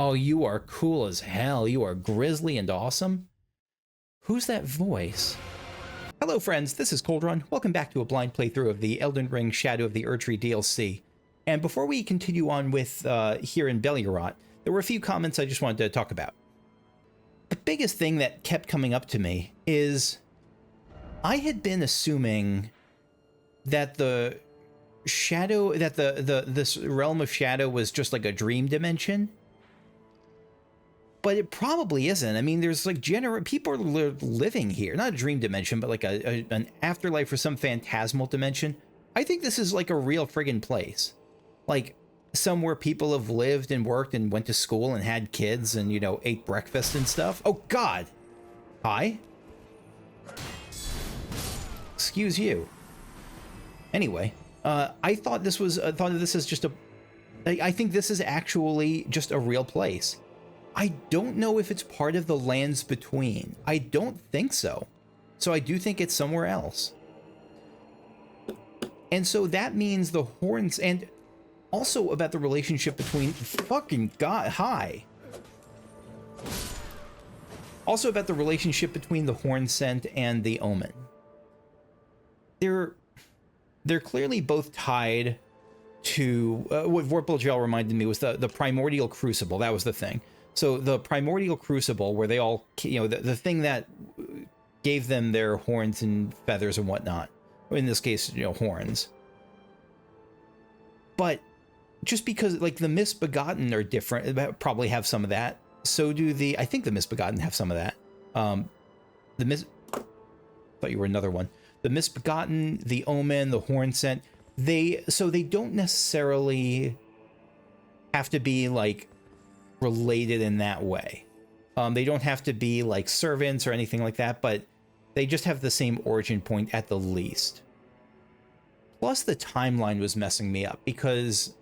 Oh, you are cool as hell. You are grizzly and awesome. Who's that voice? Hello, friends. This is Coldrun. Welcome back to a blind playthrough of the Elden Ring Shadow of the Erdtree DLC. And before we continue on with here in Belgorod, there were a few comments I just wanted to talk about. The biggest thing that kept coming up to me is I had been assuming that the shadow, that this realm of shadow was just like a dream dimension. But it probably isn't. I mean, there's like people are living here, not a dream dimension, but like an afterlife or some phantasmal dimension. I think this is like a real friggin' place, like somewhere people have lived and worked and went to school and had kids and, you know, ate breakfast and stuff. Oh God. Hi. Excuse you. Anyway, I thought this was, thought of this as just I think this is actually just a real place. I don't know if it's part of the lands between. I don't think so. So I do think it's somewhere else. And so that means the horns, and also about the relationship between fucking God, hi. Also about the relationship between the Hornsent and the Omen. They're clearly both tied to what Vorpal reminded me was the primordial crucible. That was the thing. So the primordial crucible, where they all, you know, the thing that gave them their horns and feathers and whatnot. In this case, you know, horns. But just because, like, the misbegotten are different, probably have some of that. So do I think the misbegotten have some of that. Thought you were another one. The misbegotten, the omen, the hornsent, they don't necessarily have to be, like, related in that way. They don't have to be like servants or anything like that, but they just have the same origin point at the least. Plus the timeline was messing me up because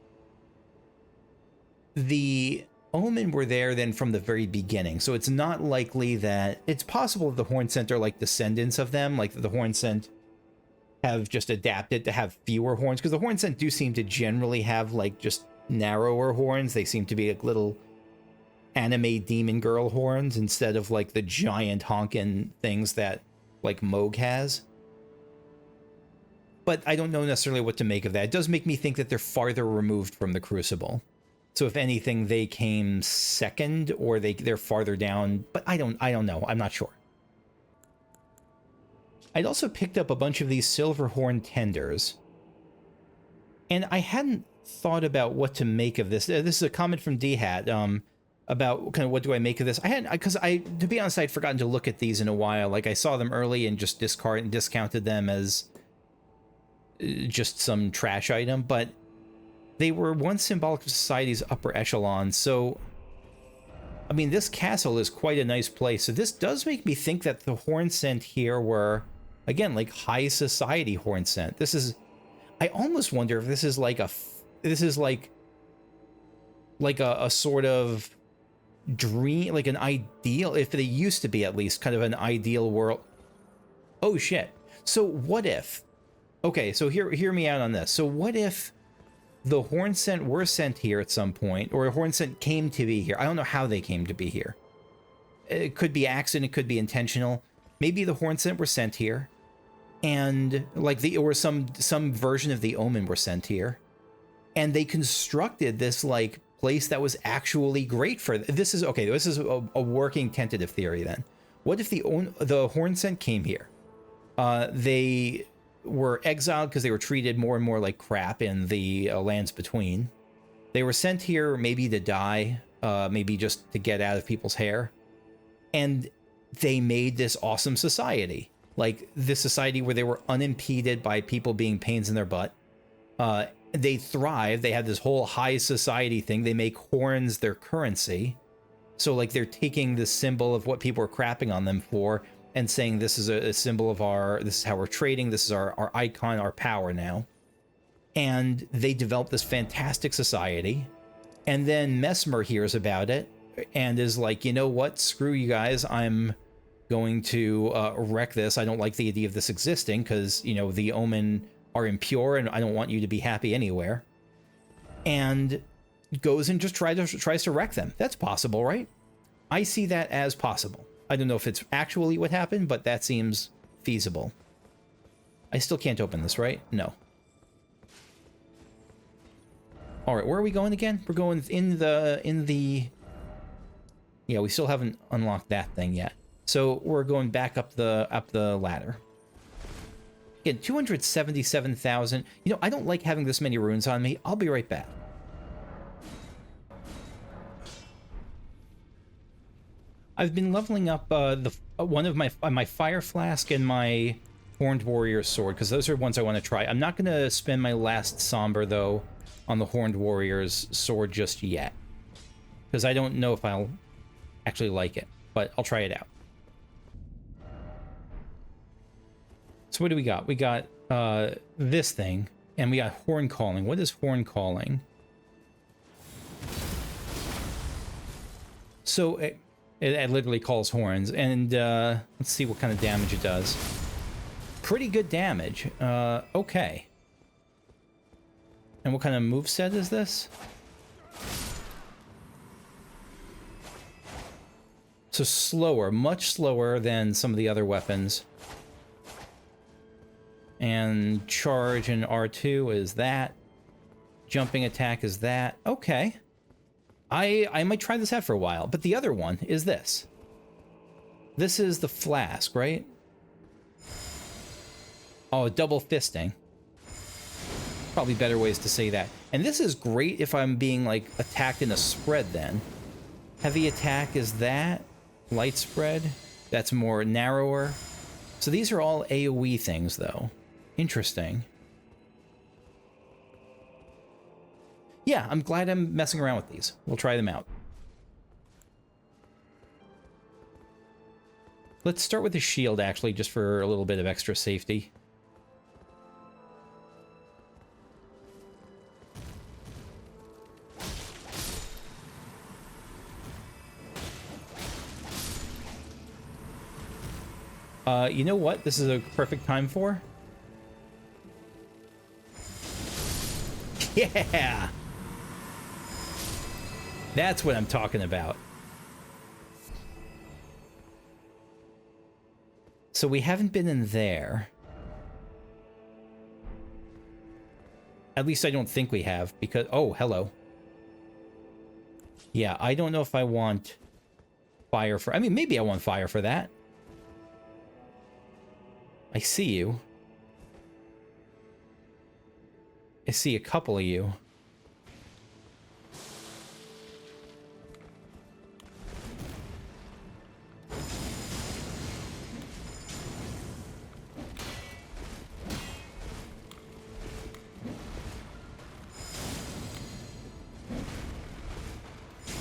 the Omen were there then from the very beginning, so it's not likely that it's possible the Hornsent are like descendants of them, like the Hornsent have just adapted to have fewer horns, because the Hornsent do seem to generally have like just narrower horns. They seem to be like little anime demon girl horns instead of like the giant honkin' things that like Moog has. But I don't know necessarily what to make of that. It does make me think that they're farther removed from the Crucible. So if anything, they came second, or they're farther down, but I don't know. I'm not sure. I'd also picked up a bunch of these silver horn tenders, and I hadn't thought about what to make of this. This is a comment from D-Hat, about kind of what do I make of this. Because to be honest, I'd forgotten to look at these in a while. Like I saw them early and just discounted them as just some trash item, but they were once symbolic of society's upper echelon. So, I mean, this castle is quite a nice place. So this does make me think that the Hornsent here were, again, like high society Hornsent. I almost wonder if this is like a sort of dream, like an ideal, if they used to be at least kind of an ideal world. Oh shit. So what if, okay, so hear me out on this. So what if the Hornsent were sent here at some point, or a Hornsent came to be here? I don't know how they came to be here. It could be accident, it could be intentional. Maybe the Hornsent were sent here, and like or some version of the Omen were sent here, and they constructed this like place that was actually great for this. Is okay. This is a working tentative theory. Then, what if the Hornsent came here? They were exiled because they were treated more and more like crap in the lands between. They were sent here maybe to die, maybe just to get out of people's hair, and they made this awesome society, like this society where they were unimpeded by people being pains in their butt. They thrive. They have this whole high society thing. They make horns their currency. So like they're taking the symbol of what people are crapping on them for and saying this is a symbol of this is how we're trading. This is our icon, our power now. And they develop this fantastic society. And then Mesmer hears about it and is like, you know what? Screw you guys. I'm going to wreck this. I don't like the idea of this existing because, you know, the Omen are impure and I don't want you to be happy anywhere. And goes and just tries to wreck them. That's possible, right? I see that as possible. I don't know if it's actually what happened, but that seems feasible. I still can't open this, right? No. All right, where are we going again? We're going in the... Yeah, we still haven't unlocked that thing yet. So we're going back up the ladder. Again, 277,000. You know, I don't like having this many runes on me. I'll be right back. I've been leveling up one of my fire flask and my horned warrior sword, because those are ones I want to try. I'm not going to spend my last somber though on the horned warrior's sword just yet, because I don't know if I'll actually like it, but I'll try it out. So what do we got? We got this thing, and we got horn calling. What is horn calling? So it literally calls horns, and let's see what kind of damage it does. Pretty good damage. Okay. And what kind of moveset is this? So slower, much slower than some of the other weapons. And charge and R2 is that. Jumping attack is that. Okay. I might try this out for a while, but the other one is this. This is the flask, right? Oh, double fisting. Probably better ways to say that. And this is great if I'm being, like, attacked in a spread then. Heavy attack is that. Light spread. That's more narrower. So these are all AoE things, though. Interesting. Yeah, I'm glad I'm messing around with these. We'll try them out. Let's start with the shield, actually, just for a little bit of extra safety. You know what this is a perfect time for? Yeah! That's what I'm talking about. So we haven't been in there. At least I don't think we have, because... Oh, hello. Yeah, I don't know if I want fire for... I mean, maybe I want fire for that. I see you. I see a couple of you.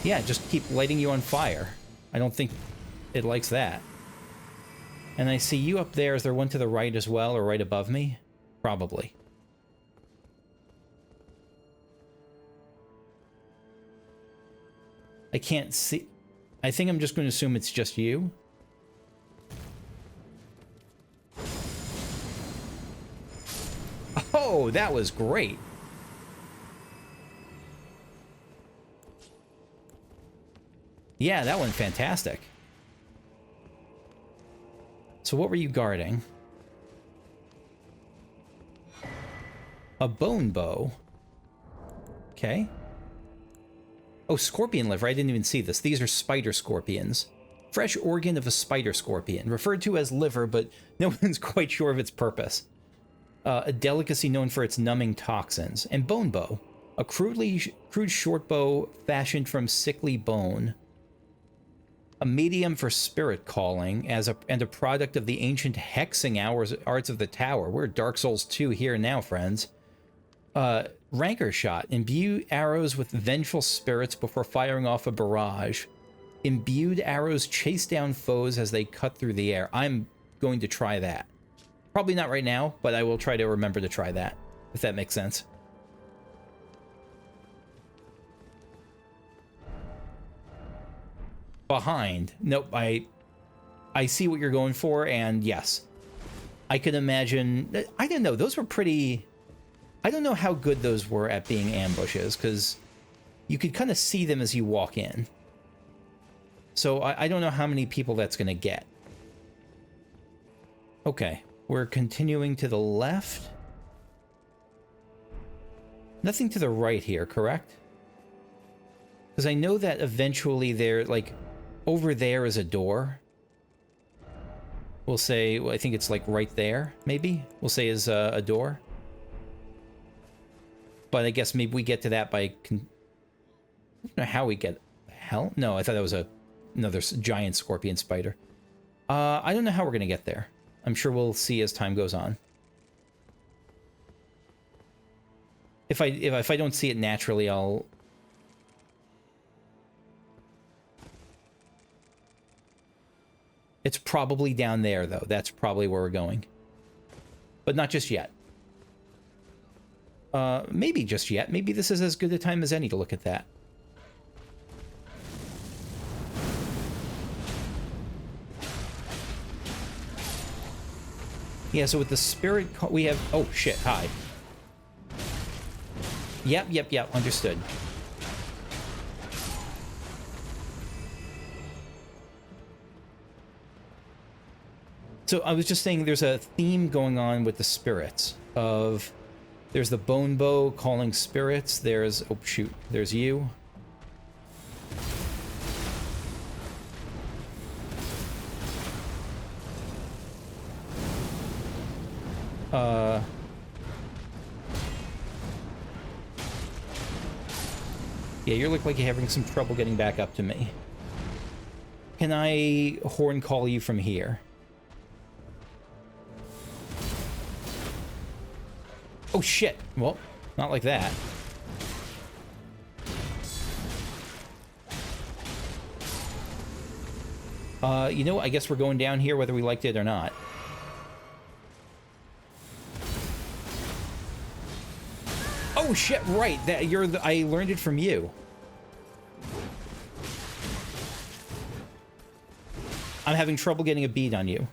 Yeah, just keep lighting you on fire. I don't think it likes that. And I see you up there. Is there one to the right as well, or right above me? Probably. I can't see. I think I'm just going to assume it's just you. Oh, that was great. Yeah, that went fantastic. So what were you guarding? A bone bow. Okay. Oh, scorpion liver. I didn't even see this. These are spider scorpions. Fresh organ of a spider scorpion. Referred to as liver, but no one's quite sure of its purpose. A delicacy known for its numbing toxins. And bone bow. A crude short bow fashioned from sickly bone. A medium for spirit calling, and a product of the ancient hexing arts of the tower. We're Dark Souls 2 here now, friends. Rancor shot. Imbue arrows with vengeful spirits before firing off a barrage. Imbued arrows chase down foes as they cut through the air. I'm going to try that. Probably not right now, but I will try to remember to try that, if that makes sense. Behind. Nope, I see what you're going for, and yes. I can imagine... I don't know, those were pretty... I don't know how good those were at being ambushes, because you could kind of see them as you walk in. So I don't know how many people that's going to get. Okay, we're continuing to the left. Nothing to the right here, correct? Because I know that eventually there, like, over there is a door. We'll say, well, I think it's like right there, maybe? We'll say is a door. But I guess maybe we get to that by... I don't know how we get... Hell? No, I thought that was another giant scorpion spider. I don't know how we're going to get there. I'm sure we'll see as time goes on. If I don't see it naturally, I'll... It's probably down there, though. That's probably where we're going. But not just yet. Maybe just yet. Maybe this is as good a time as any to look at that. Yeah, so with the spirit... we have... Oh, shit. Hi. Yep. Understood. So I was just saying there's a theme going on with the spirits of... There's the bone bow calling spirits. There's... Oh, shoot. There's you. Yeah, you look like you're having some trouble getting back up to me. Can I horn call you from here? Oh, shit. Well, not like that. You know, I guess we're going down here whether we liked it or not. Oh shit, right. That you're the, I learned it from you. I'm having trouble getting a bead on you.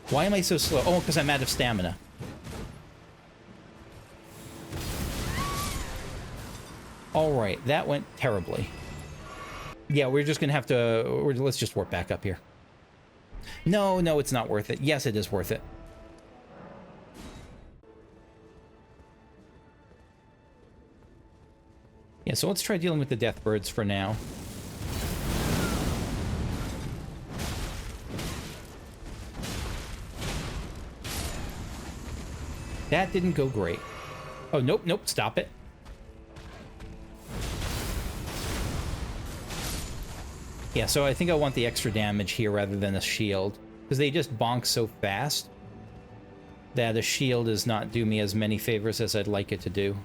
Why am I so slow? Oh, because I'm out of stamina. Alright, that went terribly. Yeah, we're just gonna have to... let's just warp back up here. No, it's not worth it. Yes, it is worth it. Yeah, so let's try dealing with the death birds for now. That didn't go great. Oh, nope, stop it. Yeah, so I think I want the extra damage here rather than a shield, because they just bonk so fast that a shield does not do me as many favors as I'd like it to do.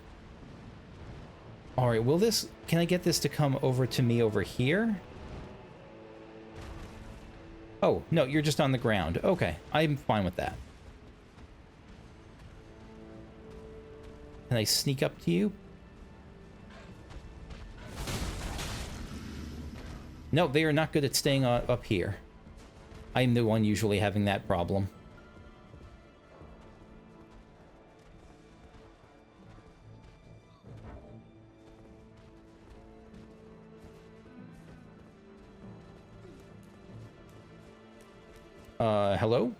Alright, will this... can I get this to come over to me over here? Oh, no, you're just on the ground. Okay, I'm fine with that. Can I sneak up to you? No, they are not good at staying up here. I'm the one usually having that problem. Hello?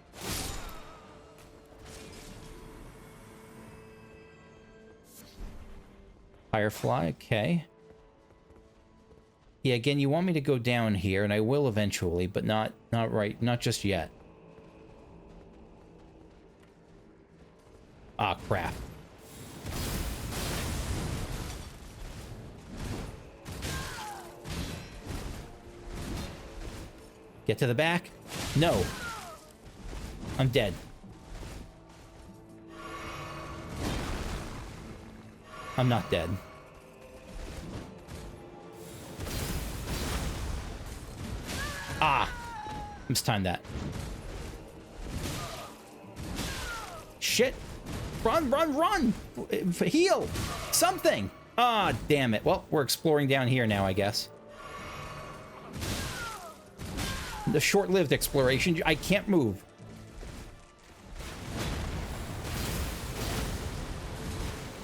Firefly, okay. Yeah, again, you want me to go down here, and I will eventually, but not right, not just yet. Ah, crap. Get to the back? No. I'm dead. I'm not dead. Ah! Mistimed that. Shit! Run! Heal! Something! Ah, damn it. Well, we're exploring down here now, I guess. The short-lived exploration. I can't move.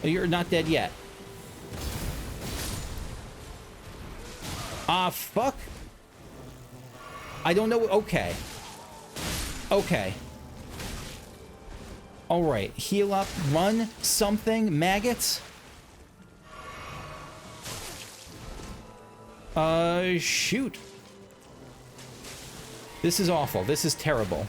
You're not dead yet. Ah, fuck. I don't know. Okay. Okay. All right. Heal up. Run. Something. Maggots. Shoot. This is awful. This is terrible.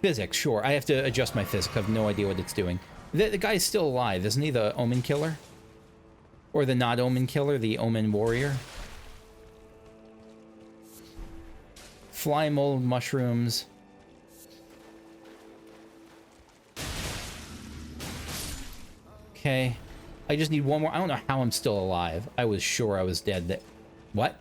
Physics, sure. I have to adjust my physics. I have no idea what it's doing. The guy's still alive, isn't he? The Omen Killer? Or the not Omen Killer, the Omen Warrior? Fly mold mushrooms. Okay. I just need one more. I don't know how I'm still alive. I was sure I was dead. What?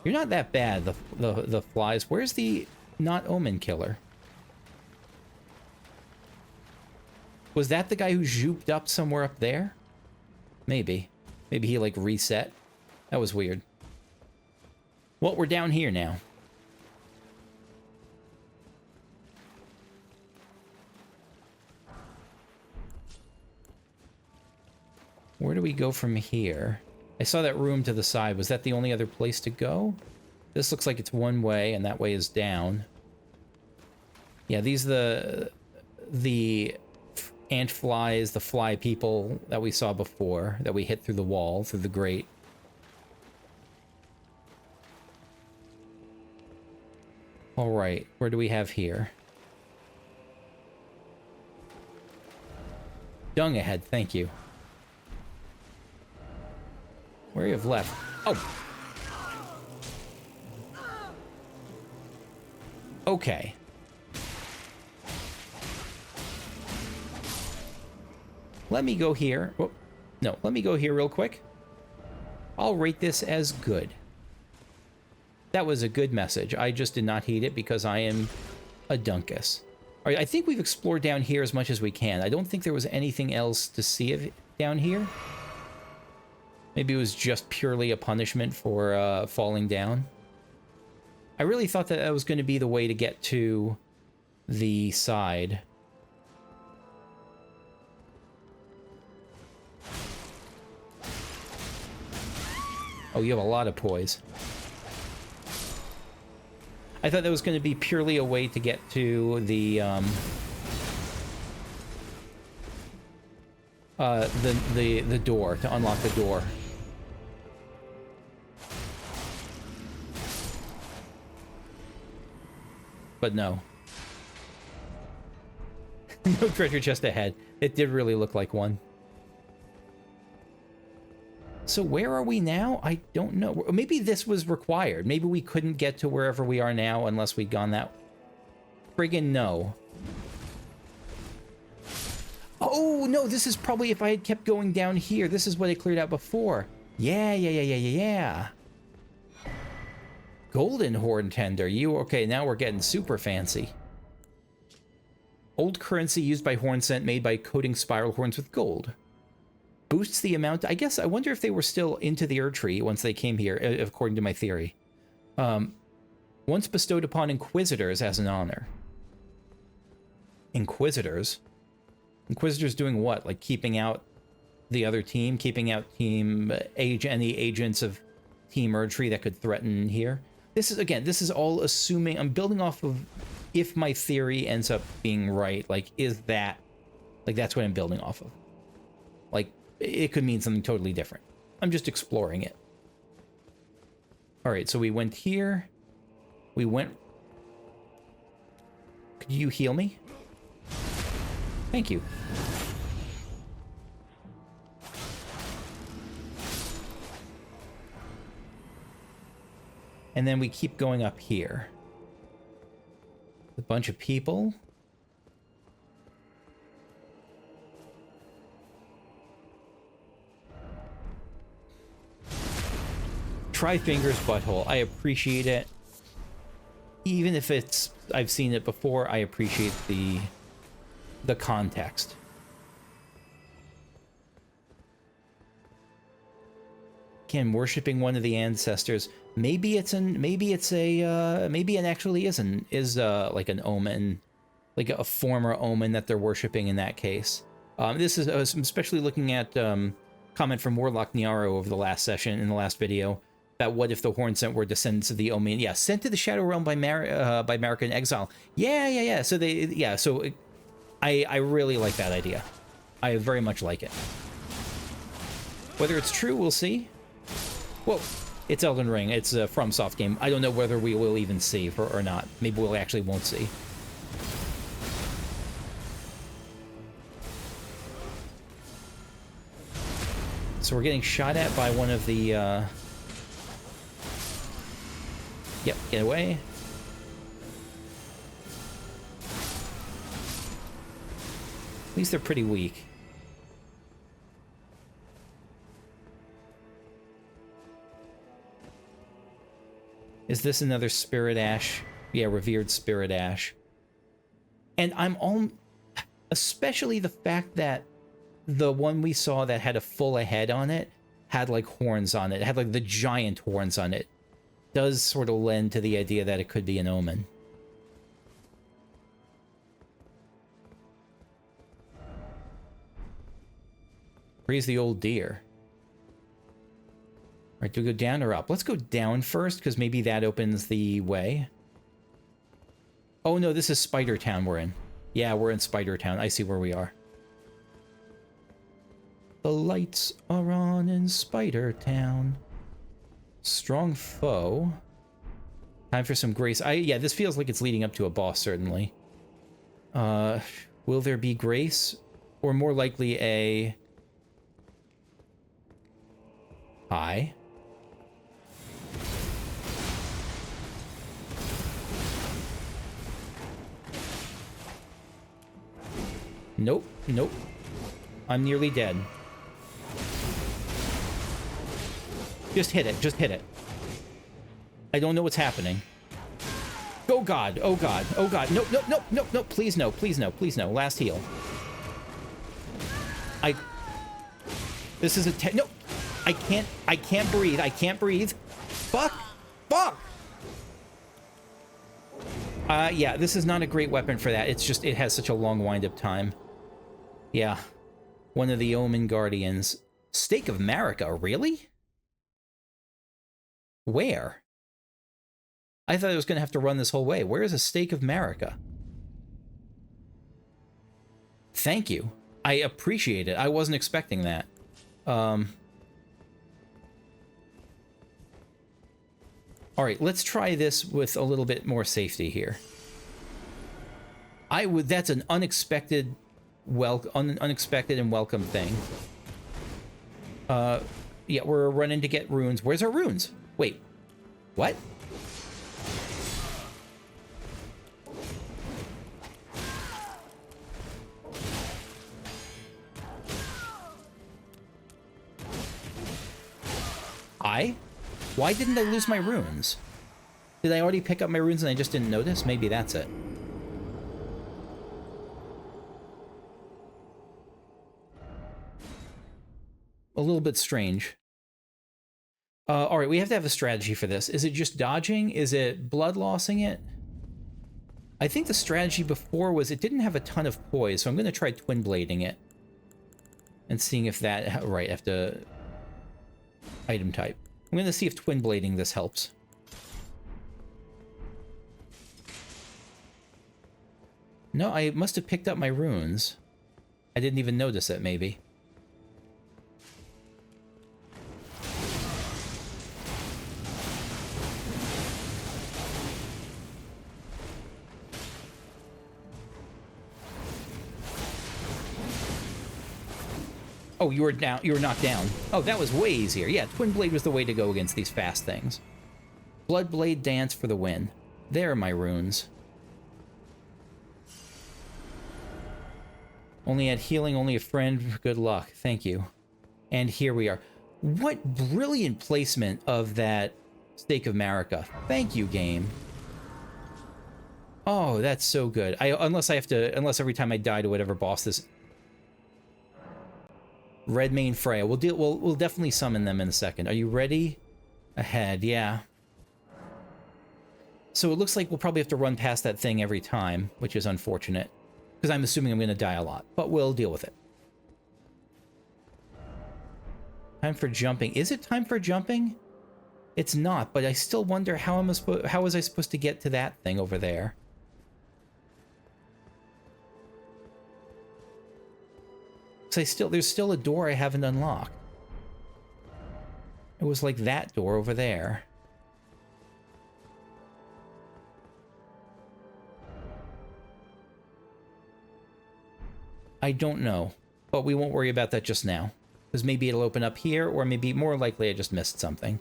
You're not that bad, the flies. Where's the not Omen Killer? Was that the guy who zooped up somewhere up there? Maybe. Maybe he, like, reset. That was weird. Well, we're down here now. Where do we go from here? I saw that room to the side. Was that the only other place to go? This looks like it's one way, and that way is down. Yeah, these are the ant flies, the fly people that we saw before, that we hit through the wall, through the grate. All right, where do we have here? Dung ahead, thank you. Where you have left? Oh. Okay. Let me go here. Oh, no, let me go here real quick. I'll rate this as good. That was a good message. I just did not heed it because I am a dunkus. All right, I think we've explored down here as much as we can. I don't think there was anything else to see down here. Maybe it was just purely a punishment for falling down. I really thought that that was going to be the way to get to the side. Oh, you have a lot of poise. I thought that was going to be purely a way to get to the door, to unlock the door. But no. No treasure chest ahead. It did really look like one. So where are we now? I don't know. Maybe this was required. Maybe we couldn't get to wherever we are now unless we'd gone that... Friggin' no. Oh, no, this is probably if I had kept going down here. This is what I cleared out before. Yeah. Golden horn tender. Okay, now we're getting super fancy. Old currency used by Hornsent, made by coating spiral horns with gold. Boosts the amount. I guess I wonder if they were still into the Erd Tree once they came here, according to my theory. Once bestowed upon Inquisitors as an honor. Inquisitors? Inquisitors doing what? Like keeping out the other team? Keeping out any agents of Team Erd Tree that could threaten here? This is, again, this is all assuming, I'm building off of if my theory ends up being right. Like, is that, like, that's what I'm building off of. Like, it could mean something totally different. I'm just exploring it. All right, so we went here. We went... Could you heal me? Thank you. And then we keep going up here. A bunch of people. Try fingers butthole. I appreciate it. Even if it's I've seen it before, I appreciate the context. Again, worshiping one of the ancestors. Maybe it actually is like an omen, like a former omen that they're worshiping in that case. This is I'm especially looking at comment from Warlock Nyaro over the last session in the last video that what if the Hornsent were descendants of the omen? Yeah, sent to the Shadow Realm by Marika in exile. Yeah. So I really like that idea. I very much like it. Whether it's true, we'll see. Well, it's Elden Ring. It's a FromSoft game. I don't know whether we will even see or not. Maybe we actually won't see. So we're getting shot at by one of the... Yep, get away. At least they're pretty weak. Is this another Spirit Ash? Yeah, Revered Spirit Ash. And I'm all... Especially the fact that the one we saw that had a full head on it had like horns on it. It had like the giant horns on it. Does sort of lend to the idea that it could be an omen. Raise the old deer. All right, do we go down or up? Let's go down first, because maybe that opens the way. Oh no, this is Spider Town we're in. Yeah, we're in Spider Town. I see where we are. The lights are on in Spider Town. Strong foe. Time for some grace. Yeah, this feels like it's leading up to a boss, certainly. Will there be grace? Or more likely a... Hi. Nope, nope. I'm nearly dead. Just hit it, just hit it. I don't know what's happening. Oh god, oh god, oh god. Nope, nope, nope, nope, nope. Please no, please no, please no. Last heal. This is a no. I can't breathe. I can't breathe. Fuck! Fuck! Yeah, this is not a great weapon for that. It's just, it has such a long wind-up time. Yeah. One of the Omen Guardians. Stake of Marika, really? Where? I thought I was going to have to run this whole way. Where is a Stake of Marika? Thank you. I appreciate it. I wasn't expecting that. All right, let's try this with a little bit more safety here. That's an unexpected and welcome thing. Yeah, we're running to get runes. Where's our runes? Wait, what? Why didn't I lose my runes? Did I already pick up my runes and I just didn't notice? Maybe that's it. A little bit strange. All right, we have to have a strategy for this. Is it just dodging? Is it blood lossing it? I think the strategy before was it didn't have a ton of poise, so I'm going to try twin blading it. And seeing if that... Right, I have to... Item type. I'm going to see if twin blading this helps. No, I must have picked up my runes. I didn't even notice it, maybe. Oh, you were down. You were knocked down. Oh, that was way easier. Yeah, Twin Blade was the way to go against these fast things. Blood Blade Dance for the win. There are my runes. Only at healing, only a friend. Good luck. Thank you. And here we are. What brilliant placement of that Stake of Marika. Thank you, game. Oh, that's so good. Unless every time I die to whatever boss this... Redmane Freyja. We'll definitely summon them in a second. Are you ready? Ahead, yeah. So it looks like we'll probably have to run past that thing every time, which is unfortunate. Because I'm assuming I'm going to die a lot, but we'll deal with it. Time for jumping. Is it time for jumping? It's not, but I still wonder how was I supposed to get to that thing over there? Because there's still a door I haven't unlocked. It was like that door over there. I don't know, but we won't worry about that just now. Because maybe it'll open up here, or maybe more likely I just missed something.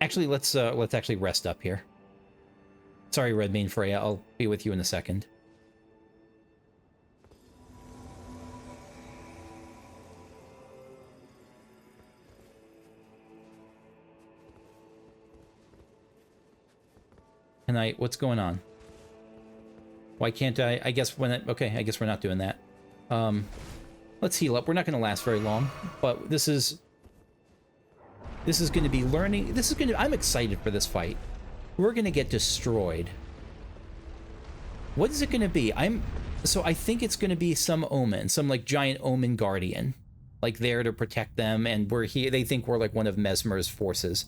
Actually, let's actually rest up here. Sorry, Redmane Freyja, I'll be with you in a second. What's going on? Why can't I? I guess okay, I guess we're not doing that. Let's heal up. We're not going to last very long, but this is going to be learning. I'm excited for this fight. We're going to get destroyed. What is it going to be? So I think it's going to be some omen, some like giant omen guardian, like there to protect them, and we're here. They think we're like one of Mesmer's forces.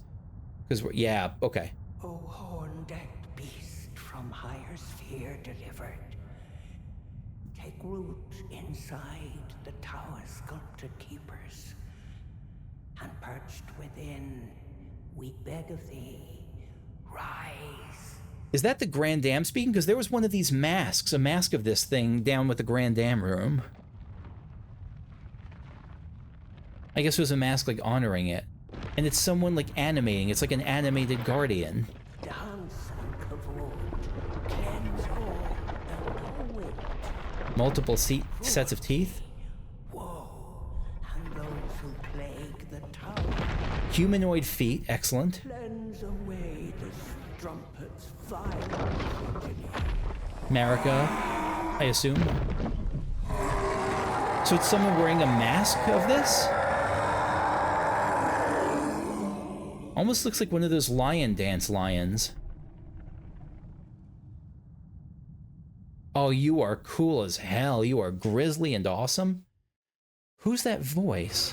Because yeah, okay. Oh, horn-decked beast from higher sphere delivered. Take root inside the tower sculpted keepers. And perched within, we beg of thee, rise. Is that the Grandam speaking? Because there was one of these masks, a mask of this thing down with the Grandam room. I guess it was a mask like honoring it. And it's someone like animating. It's like an animated guardian. Dance and kavod, cleanse all and go it. Multiple sets of teeth. Humanoid feet, excellent. Cleanse away the strumpet's vile Marika, I assume. So it's someone wearing a mask of this? Almost looks like one of those lion dance lions. Oh, you are cool as hell. You are grisly and awesome. Who's that voice?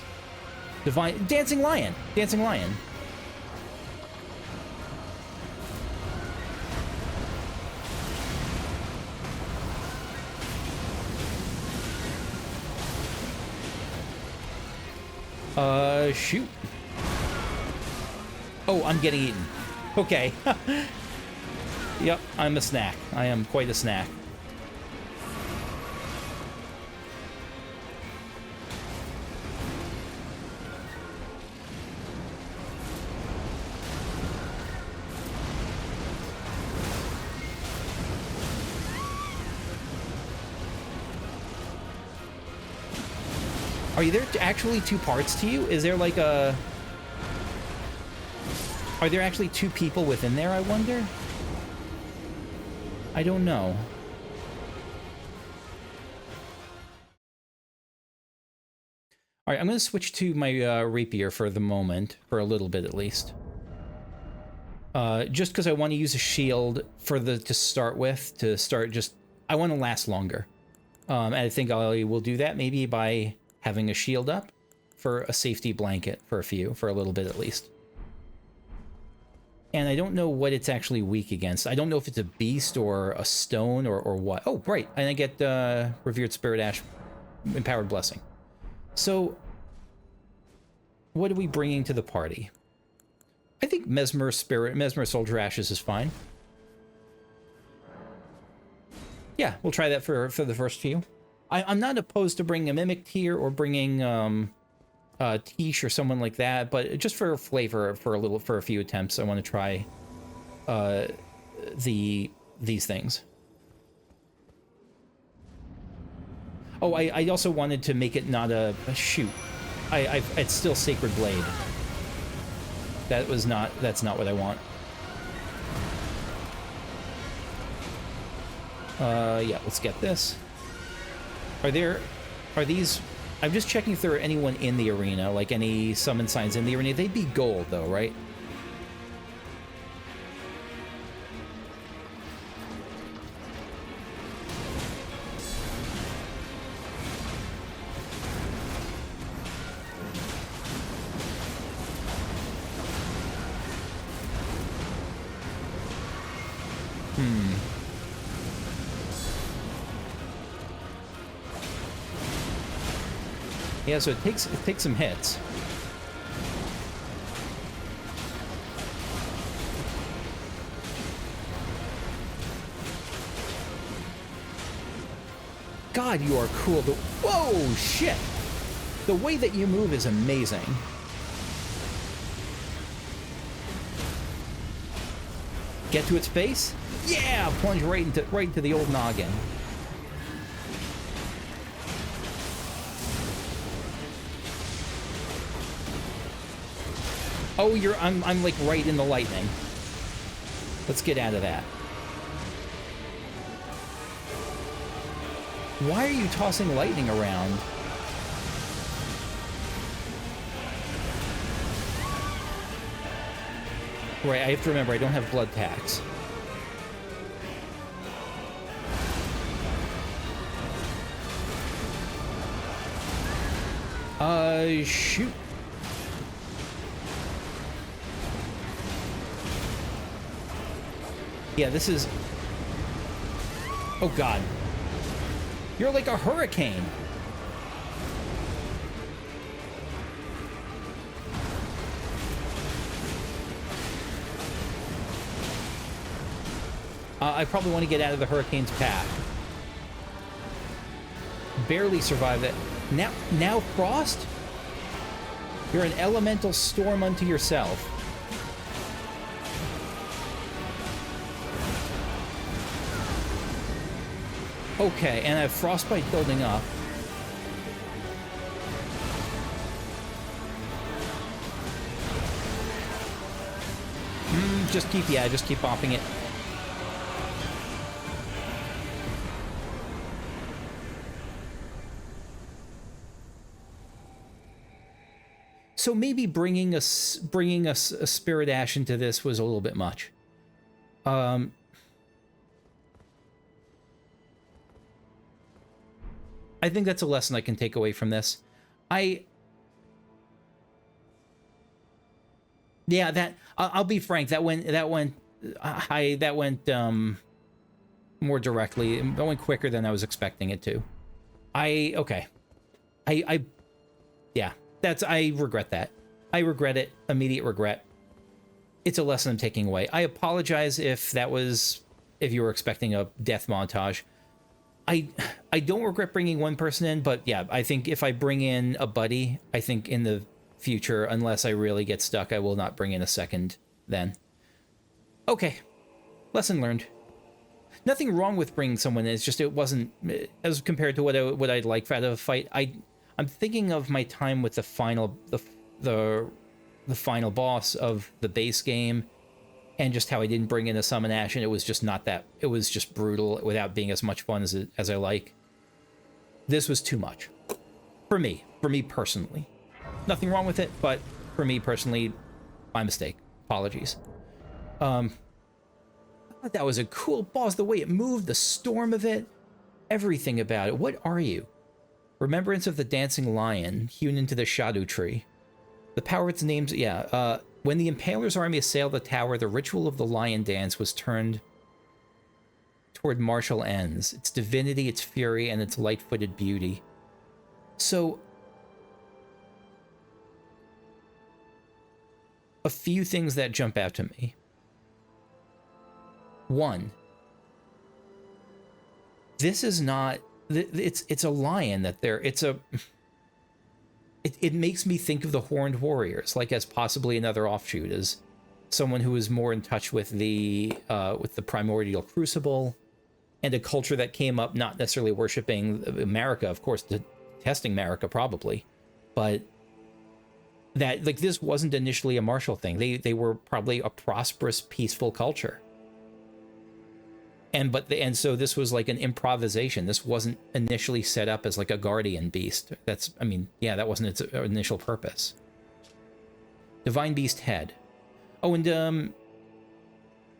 Divine Dancing Lion! Dancing Lion. Shoot. Oh, I'm getting eaten. Okay. Yep, I'm a snack. I am quite a snack. Are there actually two parts to you? Is there like a... Are there actually two people within there, I wonder? I don't know. Alright, I'm going to switch to my rapier for the moment, for a little bit at least. Just because I want to use a shield to start with, I want to last longer. And I think I will do that maybe by having a shield up for a safety blanket for a little bit at least. And I don't know what it's actually weak against. I don't know if it's a beast or a stone or what. Oh, right. And I get Revered Spirit Ash Empowered Blessing. So, what are we bringing to the party? I think Mesmer Soldier Ashes is fine. Yeah, we'll try that for the first few. I'm not opposed to bringing a Mimic Tier or bringing Tish or someone like that, but just for flavor, for a few attempts, I want to try these things. Oh, I also wanted to make it not a shoot. It's still Sacred Blade. That's not what I want. Yeah, let's get this. Are these... I'm just checking if there are anyone in the arena, like any summon signs in the arena. They'd be gold, though, right? Yeah, so it takes some hits. God, you are cool. Whoa, shit! The way that you move is amazing. Get to its face? Yeah, plunge right into the old noggin. Oh, I'm like right in the lightning. Let's get out of that. Why are you tossing lightning around? Right, I have to remember I don't have blood tax. Shoot. Yeah, this is... Oh, God. You're like a hurricane. I probably want to get out of the hurricane's path. Barely survived it. Now Frost? You're an elemental storm unto yourself. Okay, and I have frostbite building up. Just keep bopping it. So maybe bringing a Spirit Ash into this was a little bit much. I think that's a lesson I can take away from this. Yeah, I'll be frank. That went more directly. It went quicker than I was expecting it to. Okay. Yeah. I regret that. I regret it. Immediate regret. It's a lesson I'm taking away. I apologize if you were expecting a death montage. I don't regret bringing one person in, but yeah, I think if I bring in a buddy, I think in the future, unless I really get stuck, I will not bring in a second then. Okay. Lesson learned. Nothing wrong with bringing someone in. It's just it wasn't as compared to what I'd like out of a fight. I'm thinking of my time with the final boss of the base game, and just how I didn't bring in a summon ash, and it was just not that. It was just brutal without being as much fun as I like. This was too much for me personally. Nothing wrong with it, but for me personally, my mistake. Apologies. I thought that was a cool boss. The way it moved, the storm of it, everything about it. What are you? Remembrance of the dancing lion, hewn into the shadow tree. The power of its names, yeah. When the Impaler's army assailed the tower, the ritual of the lion dance was turned toward martial ends. Its divinity, its fury, and its light-footed beauty. So, a few things that jump out to me. One, this is not... It's a lion that they're... It makes me think of the Horned Warriors, like as possibly another offshoot, as someone who is more in touch with the Primordial Crucible and a culture that came up not necessarily worshiping America, of course, testing America probably, but that like this wasn't initially a martial thing. They were probably a prosperous, peaceful culture. And so this was like an improvisation. This wasn't initially set up as like a guardian beast. That's, I mean, yeah, that wasn't its initial purpose. Divine Beast Head. Oh, and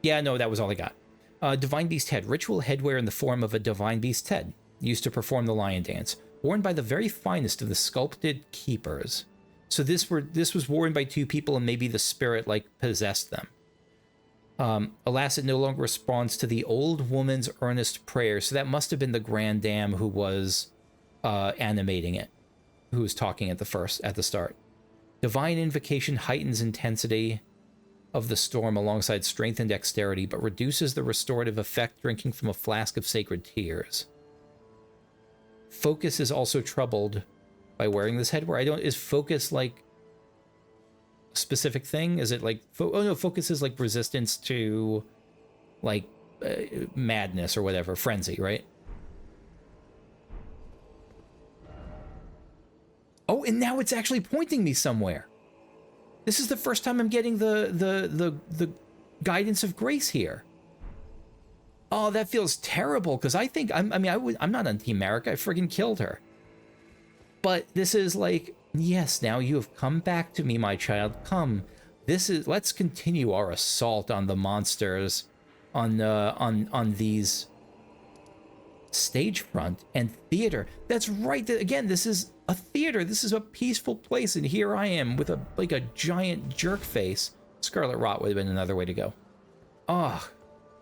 yeah, no, that was all I got. Divine Beast Head, ritual headwear in the form of a Divine Beast head, used to perform the lion dance, worn by the very finest of the sculpted keepers. So this was worn by two people, and maybe the spirit like possessed them. Alas, it no longer responds to the old woman's earnest prayer. So that must have been the Grandam who was animating it, who was talking at the start. Divine Invocation heightens intensity of the storm alongside strength and dexterity, but reduces the restorative effect drinking from a flask of sacred tears. Focus is also troubled by wearing this headwear. Is focus like a specific thing? Is it like, oh no, focus is like resistance to like madness or whatever, frenzy, right? Oh, and now it's actually pointing me somewhere. This is the first time I'm getting the guidance of grace here. Oh, that feels terrible, because I think, I'm not on Team America. I friggin' killed her. But this is like, yes, now you have come back to me, my child. Come. Let's continue our assault on the monsters on these stage front and theater. That's right. Again, this is a theater. This is a peaceful place, and here I am with a giant jerk face. Scarlet Rot would have been another way to go. Oh,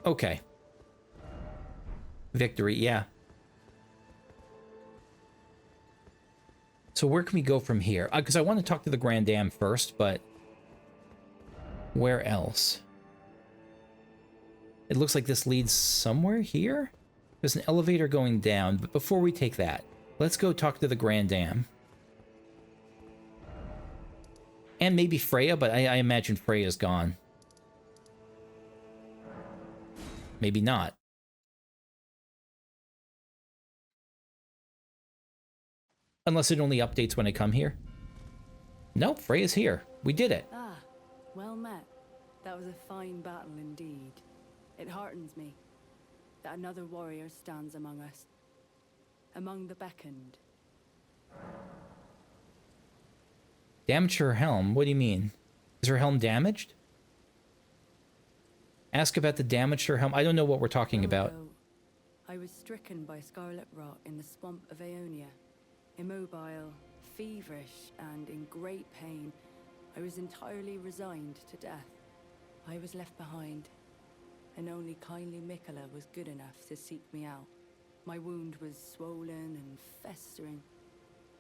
okay. Victory, yeah. So where can we go from here? Because I want to talk to the Grandam first, but where else? It looks like this leads somewhere here. There's an elevator going down, but before we take that, let's go talk to the Grandam. And maybe Freyja, but I imagine Freyja's gone. Maybe not. Unless it only updates when I come here. Nope, Freyja's here. We did it. Ah, well met. That was a fine battle indeed. It heartens me that another warrior stands among us. Among the beckoned. Damage to her helm? What do you mean? Is her helm damaged? Ask about the damage to her helm. I don't know what we're talking about. I was stricken by scarlet rot in the swamp of Aeonia. Immobile, feverish, and in great pain, I was entirely resigned to death. I was left behind, and only kindly Mikola was good enough to seek me out. My wound was swollen and festering,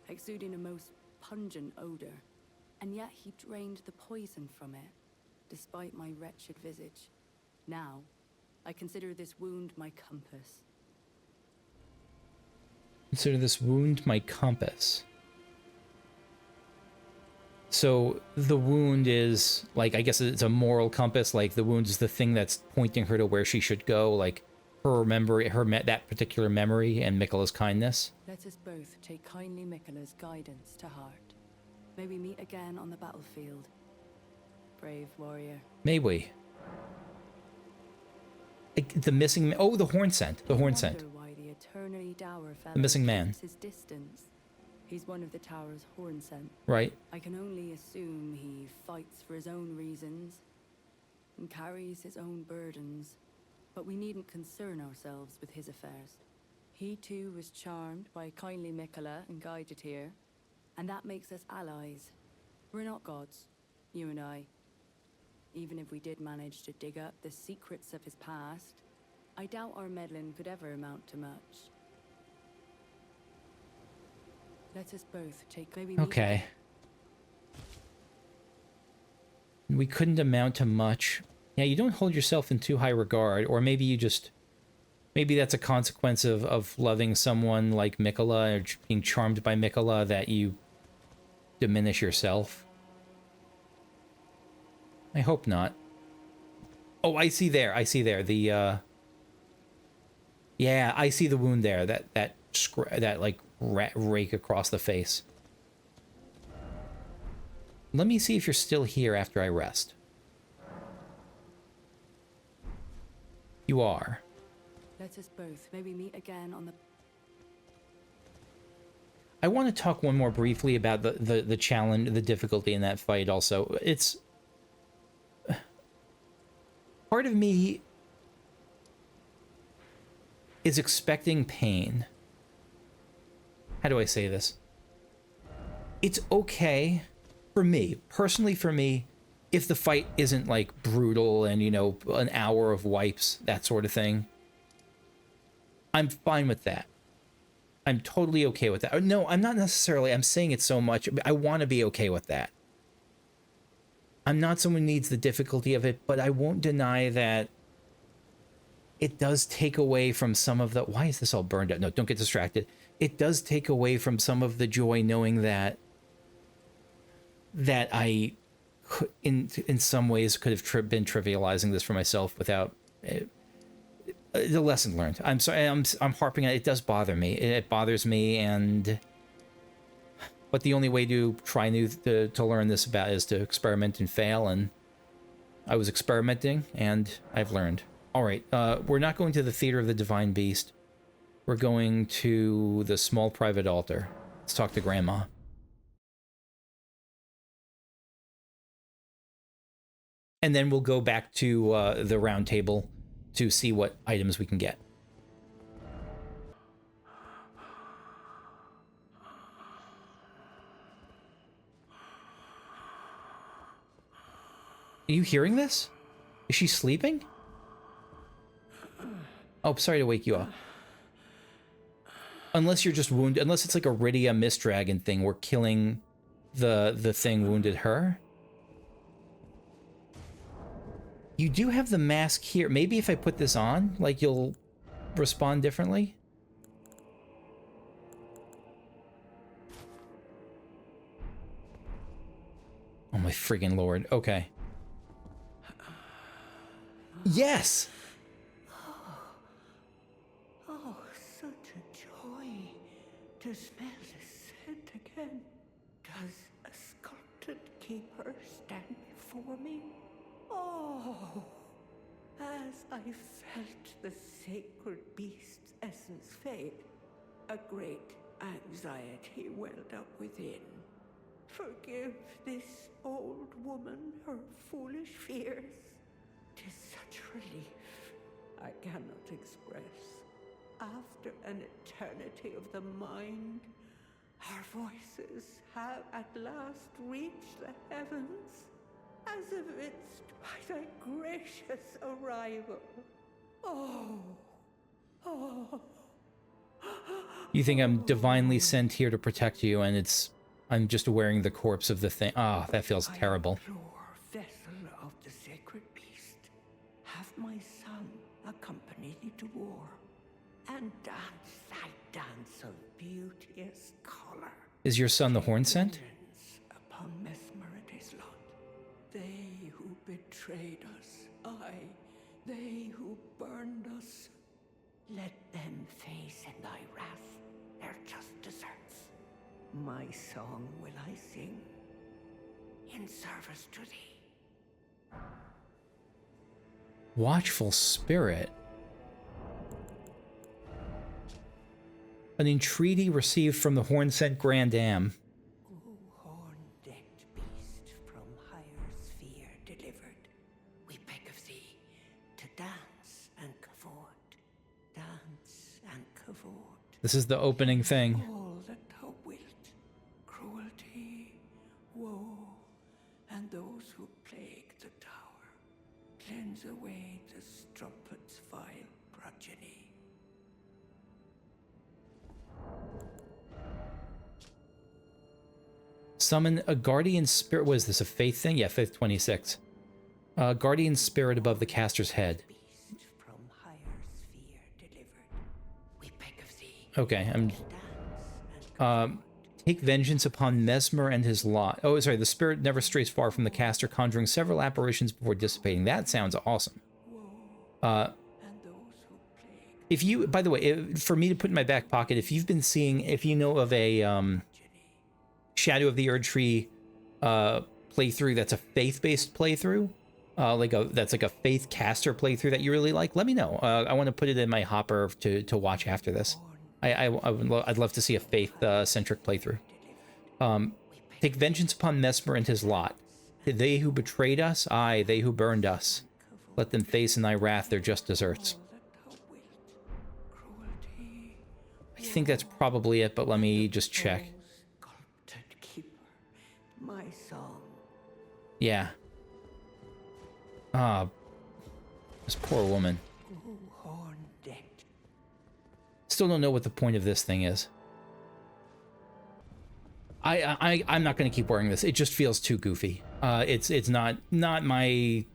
exuding a most pungent odor, and yet he drained the poison from it, despite my wretched visage. Now, I consider this wound my compass. Consider this wound my compass. So the wound is, like, I guess it's a moral compass, like the wound is the thing that's pointing her to where she should go, like her memory, that particular memory and Mikola's kindness. Let us both take kindly Mikola's guidance to heart. May we meet again on the battlefield, brave warrior. May we? The missing, oh, the Hornsent, the Hornsent. The missing man. His distance. He's one of the tower's Hornsent. Right. I can only assume he fights for his own reasons and carries his own burdens, but we needn't concern ourselves with his affairs. He too was charmed by kindly Mikola and guided here, and that makes us allies. We're not gods, you and I. Even if we did manage to dig up the secrets of his past, I doubt our meddling could ever amount to much. Let us both take maybe. Okay. We couldn't amount to much. Yeah, you don't hold yourself in too high regard, or maybe you just... Maybe that's a consequence of loving someone like Mikola, or being charmed by Mikola, that you diminish yourself. I hope not. Oh, I see there. The, Yeah, I see the wound there. That like rake across the face. Let me see if you're still here after I rest. You are. Let us both maybe meet again on the... I want to talk one more briefly about the challenge, the difficulty in that fight also. It's... Part of me is expecting pain. How do I say this? It's okay for me, personally for me, if the fight isn't like brutal and, you know, an hour of wipes, that sort of thing. I'm fine with that. I'm totally okay with that. No, I'm not necessarily, I'm saying it so much, I want to be okay with that. I'm not someone who needs the difficulty of it, but I won't deny that it does take away from some of the... Why is this all burned out? No, don't get distracted. It does take away from some of the joy knowing that I, in some ways, could have been trivializing this for myself without... the lesson learned. I'm sorry, I'm harping on it. It does bother me. It bothers me, and... But the only way to try to learn this about is to experiment and fail, and I was experimenting, and I've learned. All right, we're not going to the Theater of the Divine Beast. We're going to the small private altar. Let's talk to Grandma. And then we'll go back to the round table to see what items we can get. Are you hearing this? Is she sleeping? Oh, sorry to wake you up. Unless you're just wounded, unless it's like a Rydia Mist Dragon thing where killing the thing wounded her. You do have the mask here. Maybe if I put this on, like, you'll respond differently. Oh my friggin' lord. Okay. Yes! Oh, such a joy to smell the scent again. Does a sculpted keeper stand before me? Oh, as I felt the sacred beast's essence fade, a great anxiety welled up within. Forgive this old woman her foolish fears. 'Tis such relief I cannot express. After an eternity of the mind, our voices have at last reached the heavens, as evinced by thy gracious arrival. Oh, oh. You think I'm divinely sent here to protect you, and I'm just wearing the corpse of the thing. Ah, that feels terrible. I implore, vessel of the sacred beast, have my son accompany thee to war, and dance thy dance of beauteous color. Is your son the Hornsent? Upon Mesmerity's lot, they who betrayed us, aye, they who burned us, let them face in thy wrath their just deserts. My song will I sing in service to thee. Watchful spirit. An entreaty received from the Hornsent Grandam. O horn-decked beast from higher sphere delivered, we beg of thee to dance and cavort, dance and cavort. This is the opening thing. All that thou wilt, cruelty, woe, and those who plague the tower, cleanse away the strumpet's vile progeny. Summon a guardian spirit. What is this, a faith thing? Yeah, faith 26. Guardian spirit above the caster's head. Beast from higher sphere delivered, we beg of thee. Okay, I'm... Dance and Take vengeance upon Mesmer and his lot. Oh, sorry, the spirit never strays far from the caster, conjuring several apparitions before dissipating. That sounds awesome. and those who plague If you, by the way, for me to put in my back pocket, if you've been seeing, if you know of a Shadow of the Erdtree playthrough that's a faith-based playthrough, that's like a faith caster playthrough that you really like, let me know. I want to put it in my hopper to watch after this. I'd love to see a faith-centric playthrough. Take vengeance upon Mesmer and his lot. They who betrayed us, aye, they who burned us. Let them face in thy wrath their just deserts. I think that's probably it, but let me just check. Sculpted keeper, my song. Yeah. Ah, this poor woman. Hornsent. Still don't know what the point of this thing is. I'm not going to keep wearing this. It just feels too goofy. It's not my...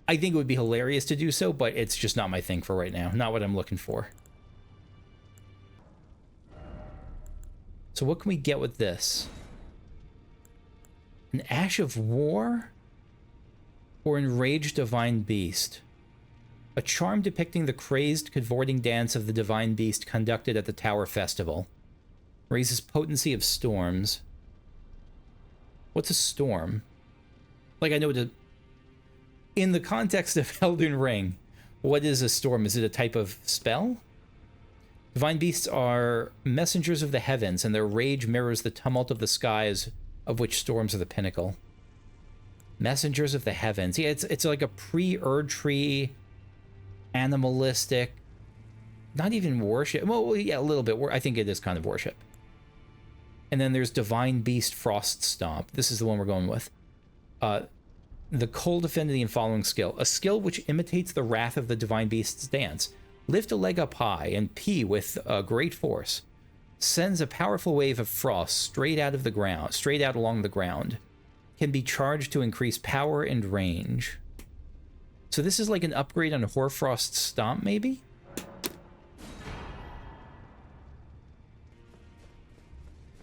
I think it would be hilarious to do so, but it's just not my thing for right now. Not what I'm looking for. So what can we get with this? An Ash of War? Or Enraged Divine Beast? A charm depicting the crazed, cavorting dance of the Divine Beast conducted at the Tower Festival. Raises potency of storms. What's a storm? Like, I know in the context of Elden Ring, what is a storm? Is it a type of spell? Divine beasts are messengers of the heavens, and their rage mirrors the tumult of the skies, of which storms are the pinnacle. Messengers of the heavens. Yeah, it's like a pre-Erdtree, animalistic, not even worship. Well, yeah, a little bit. I think it is kind of worship. And then there's Divine Beast Frost Stomp. This is the one we're going with. The Cold Affinity and following skill. A skill which imitates the wrath of the Divine Beast's dance. Lift a leg up high and pee with great force. Sends a powerful wave of frost straight out along the ground. Can be charged to increase power and range. So this is like an upgrade on Hoarfrost Stomp, maybe?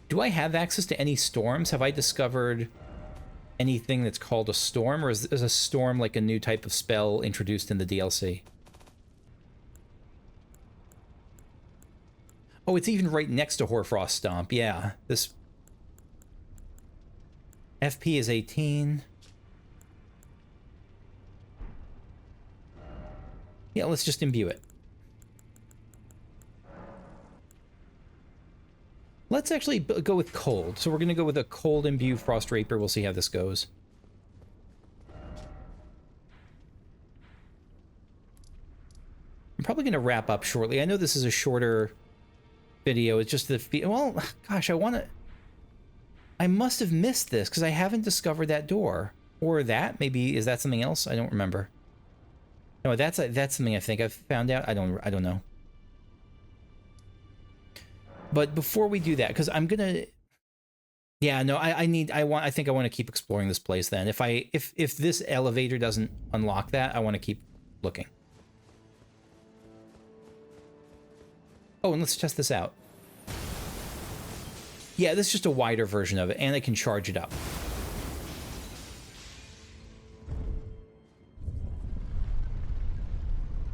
Do I have access to any storms? Have I discovered anything that's called a storm, or is a storm like a new type of spell introduced in the DLC? Oh, it's even right next to Hoarfrost Stomp. Yeah, this FP is 18. Yeah, let's just imbue it. Let's actually go with cold. So we're going to go with a cold imbue Frost Rapier. We'll see how this goes. I'm probably going to wrap up shortly. I know this is a shorter video. It's just the... Well, gosh, I must have missed this because I haven't discovered that door. Or that, maybe, is that something else? I don't remember. No, that's something I think I've found out. I don't know. But before we do that, because I'm gonna, yeah, no, I think I want to keep exploring this place. Then, if this elevator doesn't unlock that, I want to keep looking. Oh, and let's test this out. Yeah, this is just a wider version of it, and I can charge it up.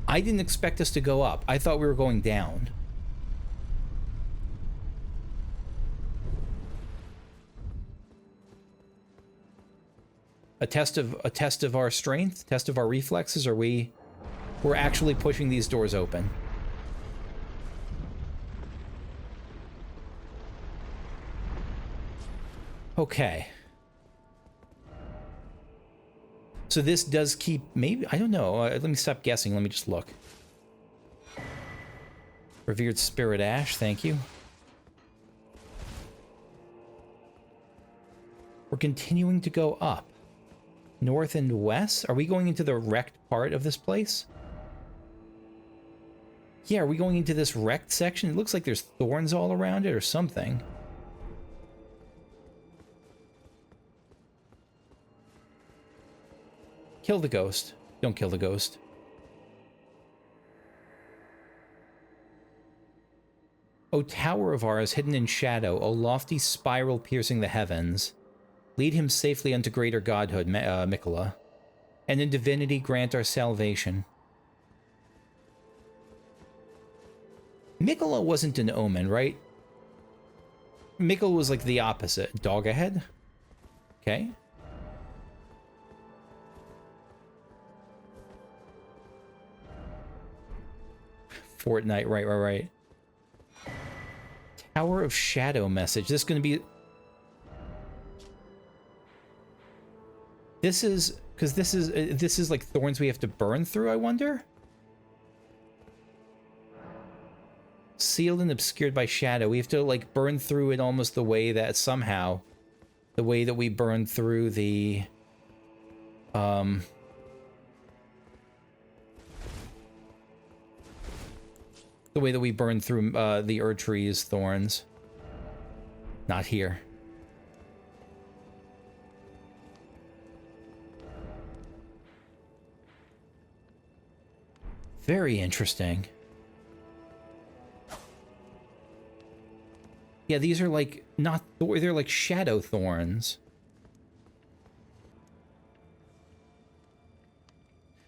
I didn't expect us to go up. I thought we were going down. A test of our strength, test of our reflexes. We're actually pushing these doors open. Okay. So this does keep, maybe, I don't know. Let me stop guessing. Let me just look. Revered Spirit Ash, thank you. We're continuing to go up. North and west? Are we going into the wrecked part of this place? Yeah, are we going into this wrecked section? It looks like there's thorns all around it or something. Kill the ghost. Don't kill the ghost. O tower of ours, hidden in shadow, O lofty spiral piercing the heavens, lead him safely unto greater godhood, Mikola, and in divinity grant our salvation. Mikola wasn't an omen, right? Mikola was like the opposite. Dog ahead? Okay. Fortnite, right. Tower of Shadow message. This is going to be... This is... Because this is like thorns we have to burn through, I wonder? Sealed and obscured by shadow. We have to, like, burn through it almost the way that somehow... The way that we burn through the... The way that we burn through the Erdtree's thorns. Not here. Very interesting. Yeah, these are like not they're like shadow thorns.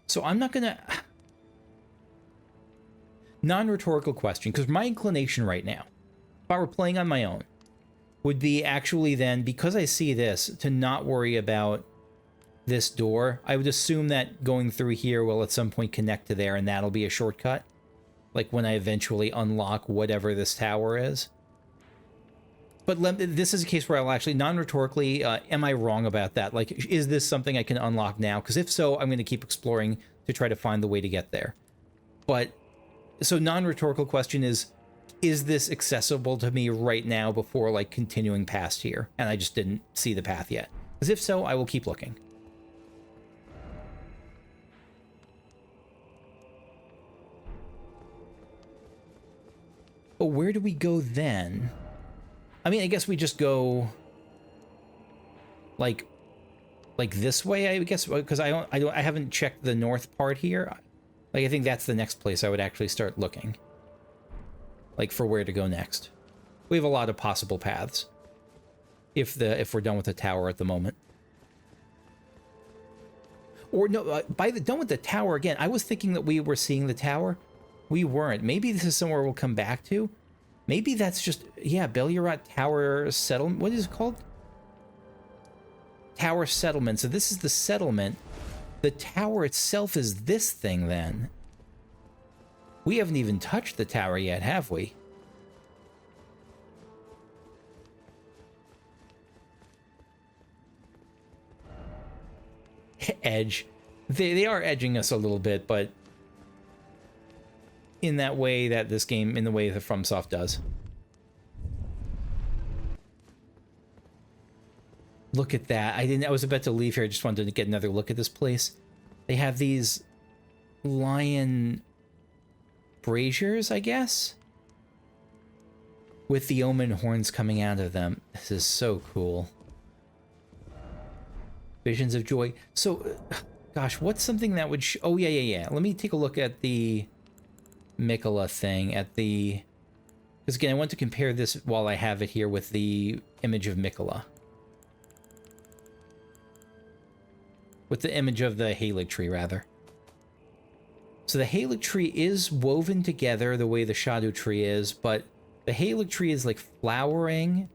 So I'm not gonna... Non-rhetorical question, because my inclination right now, if I were playing on my own, would be actually then, because I see this, to not worry about this door. I would assume that going through here will at some point connect to there, and that'll be a shortcut. Like when I eventually unlock whatever this tower is. But this is a case where I'll actually, non-rhetorically, am I wrong about that? Like, is this something I can unlock now? Because if so, I'm going to keep exploring to try to find the way to get there. But... So non-rhetorical question is this accessible to me right now before, like, continuing past here? And I just didn't see the path yet. Because if so, I will keep looking. But where do we go then? I mean, I guess we just go... Like this way, I guess, because I haven't checked the north part here. Like, I think that's the next place I would actually start looking. Like, for where to go next. We have a lot of possible paths. If we're done with the tower at the moment. Or no, done with the tower again. I was thinking that we were seeing the tower. We weren't. Maybe this is somewhere we'll come back to. Maybe that's just... Yeah, Belurot Tower Settlement. What is it called? Tower Settlement. So this is the settlement. The tower itself is this thing, then. We haven't even touched the tower yet, have we? Edge. They are edging us a little bit, but... in that way that this game, in the way that FromSoft does. Look at that. I was about to leave here. I just wanted to get another look at this place. They have these lion braziers, I guess? With the omen horns coming out of them. This is so cool. Visions of joy. So, gosh, what's something that would... Oh, yeah. Let me take a look at the Mikola thing. At the... Because, again, I want to compare this while I have it here with the image of Mikola. With the image of the Halig tree, rather. So the Halig tree is woven together the way the Shadow tree is, but the Halig tree is like flowering.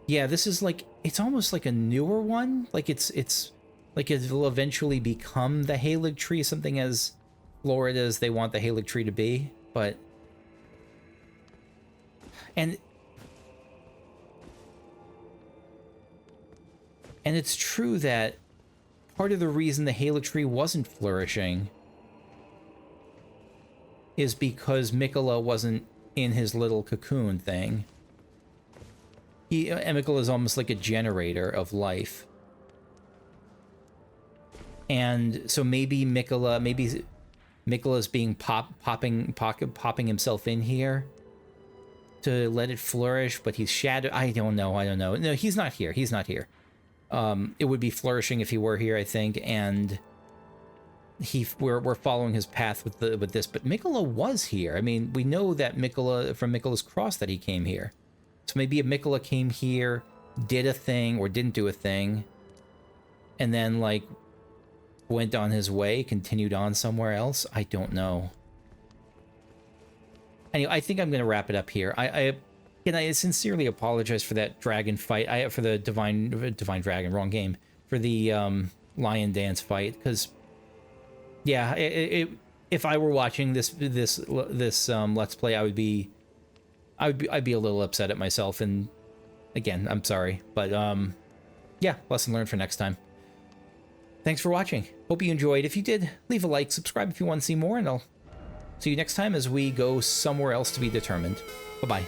Yeah, this is like, it's almost like a newer one. Like it's like it will eventually become the Halig tree, something as florid as they want the Halig tree to be, but... And it's true that part of the reason the Halig tree wasn't flourishing is because Mikola wasn't in his little cocoon thing. Mikola is almost like a generator of life. And so maybe Mikola's being popping himself in here to let it flourish, but he's shadow. I don't know. No, he's not here. It would be flourishing if he were here, I think, and we're following his path with this. But Mikola was here. I mean, we know that from Mikola's cross that he came here. So maybe if Mikola came here, did a thing or didn't do a thing, and then like went on his way, continued on somewhere else. I don't know. Anyway, I think I'm going to wrap it up here. I sincerely apologize for that dragon fight. For the divine dragon, wrong game. For the lion dance fight, because yeah, if I were watching this let's play, I'd be a little upset at myself. And again, I'm sorry, but yeah, lesson learned for next time. Thanks for watching. Hope you enjoyed. If you did, leave a like, subscribe if you want to see more, and I'll see you next time as we go somewhere else to be determined. Bye-bye.